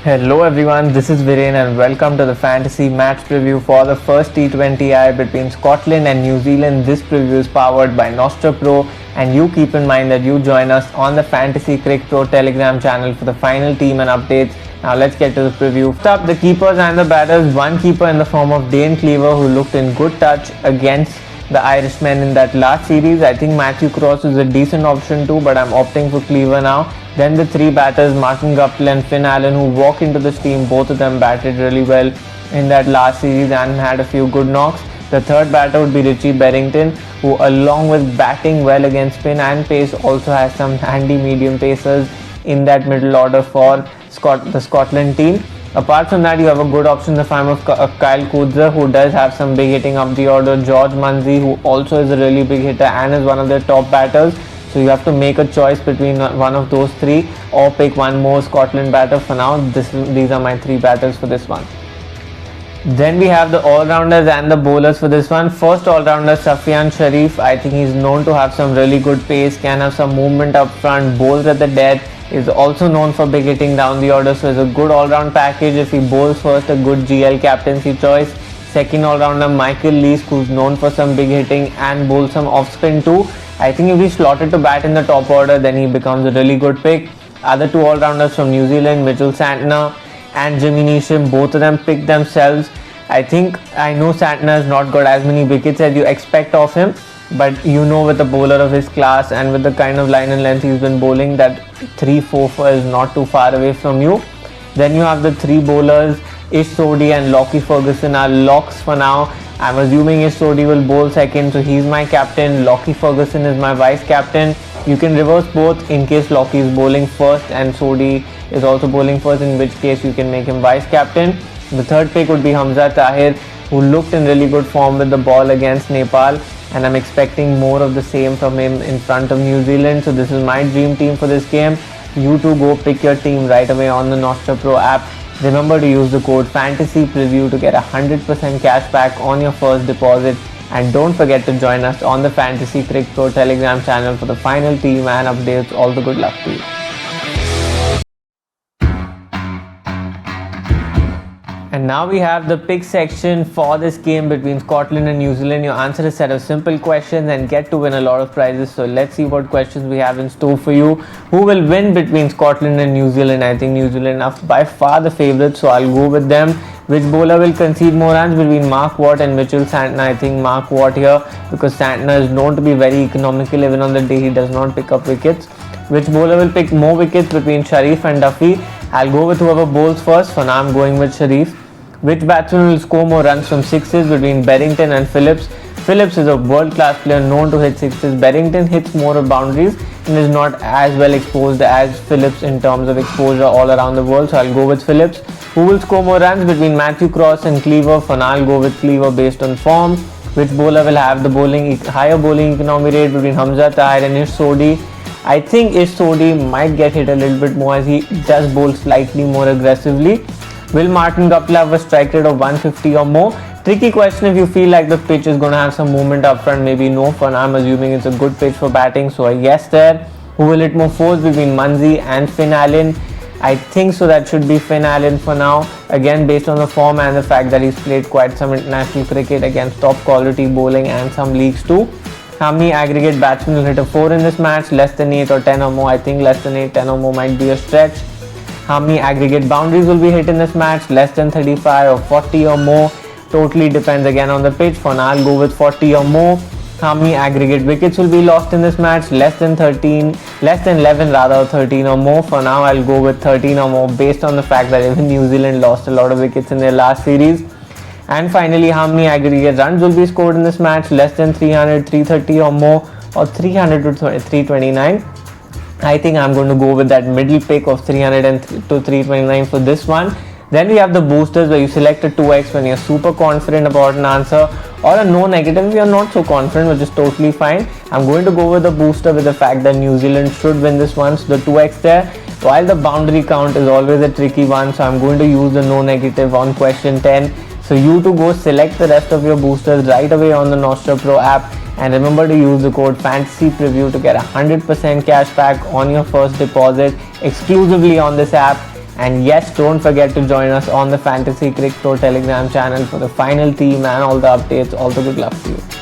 Hello everyone, this is Viren and welcome to the fantasy match preview for the first T20I between Scotland and New Zealand. This preview is powered by Nostra Pro, and you keep in mind that you join us on the Fantasy Cricket Pro Telegram channel for the final team and updates. Now let's get to the preview. First up, the keepers and the batters. One keeper in the form of Dane Cleaver, who looked in good touch against the Irishmen in that last series. I think Matthew Cross is a decent option too, but I'm opting for Cleaver now. Then the three batters, Martin Guptill and Finn Allen, who walk into this team. Both of them batted really well in that last series and had a few good knocks. The third batter would be Richie Berrington, who along with batting well against spin and pace also has some handy medium pacers in that middle order for the Scotland team. Apart from that, you have a good option in the form of Kyle Kudzer, who does have some big hitting up the order. George Munsey, who also is a really big hitter and is one of their top batters. So you have to make a choice between one of those three or pick one more Scotland batter. For now, these are my three batters for this one. Then we have the all-rounders and the bowlers for this one. First all-rounder, Safyan Sharif. I think he's known to have some really good pace, can have some movement up front, bowls at the death, is also known for big hitting down the order. So it's a good all-round package. If he bowls first, a good GL captaincy choice. Second all-rounder, Michael Leask, who's known for some big hitting and bowls some off-spin too. I think if he's slotted to bat in the top order, then he becomes a really good pick. Other two all-rounders from New Zealand, Mitchell Santner and Jimmy Neesham, both of them picked themselves. I know Santner has not got as many wickets as you expect of him, but you know, with a bowler of his class and with the kind of line and length he's been bowling, that 3-4 is not too far away from you. Then you have the three bowlers, Ish Sodhi and Lockie Ferguson are locks for now. I'm assuming Ish Sodhi will bowl second, so he's my captain. Lockie Ferguson is my vice captain. You can reverse both in case Lockie is bowling first and Sodhi is also bowling first, in which case you can make him vice captain. The third pick would be Hamza Tahir, who looked in really good form with the ball against Nepal, and I'm expecting more of the same from him in front of New Zealand. So this is my dream team for this game. You too go pick your team right away on the Nostra Pro app. Remember to use the code FANTASYPREVIEW to get 100% cash back on your first deposit, and don't forget to join us on the Fantasy Cricket Pro Telegram channel for the final team and updates. All the good luck to you. And now we have the pick section for this game between Scotland and New Zealand. You answer a set of simple questions and get to win a lot of prizes. So let's see what questions we have in store for you. Who will win between Scotland and New Zealand? I think New Zealand are by far the favourites, so I'll go with them. Which bowler will concede more runs between Mark Watt and Mitchell Santner? I think Mark Watt here, because Santner is known to be very economical even on the day he does not pick up wickets. Which bowler will pick more wickets between Sharif and Duffy? I'll go with whoever bowls first. For now I'm going with Sharif. Which batsman will score more runs from sixes between Berrington and Phillips? Phillips is a world-class player known to hit sixes. Berrington hits more of boundaries and is not as well exposed as Phillips in terms of exposure all around the world. So I'll go with Phillips. Who will score more runs between Matthew Cross and Cleaver? For now I'll go with Cleaver based on form. Which bowler will have the higher bowling economy rate between Hamza Tahir and Ish Sodhi? I think Ish Sodhi might get hit a little bit more as he does bowl slightly more aggressively. Will Martin Guptill have a strike rate of 150 or more? Tricky question if you feel like the pitch is going to have some movement up front. Maybe no. For now I'm assuming it's a good pitch for batting, so a yes there. Who will hit more fours between Munsey and Finn Allen? I think so, that should be Finn Allen for now. Again, based on the form and the fact that he's played quite some international cricket against top quality bowling and some leagues too. How many aggregate batsmen will hit a 4 in this match? Less than 8 or 10 or more? I think less than 8, 10 or more might be a stretch. How many aggregate boundaries will be hit in this match? Less than 35 or 40 or more? Totally depends again on the pitch. For now I'll go with 40 or more. How many aggregate wickets will be lost in this match? Less than 11 rather, or 13 or more? For now I'll go with 13 or more based on the fact that even New Zealand lost a lot of wickets in their last series. And finally, how many aggregate runs will be scored in this match? Less than 300, 330 or more, or 300 to 329? I think I'm going to go with that middle pick of 300 to 329 for this one. Then we have the boosters, where you select a 2x when you're super confident about an answer, or a no negative if you're not so confident, which is totally fine. I'm going to go with the booster with the fact that New Zealand should win this one, so the 2x there. While the boundary count is always a tricky one, so I'm going to use the no negative on question 10. So you to go select the rest of your boosters right away on the Nostra Pro app, and remember to use the code FANTASYPREVIEW to get 100% cash back on your first deposit exclusively on this app. And yes, don't forget to join us on the Fantasy Cricket Pro Telegram channel for the final team and all the updates. All the good luck to you.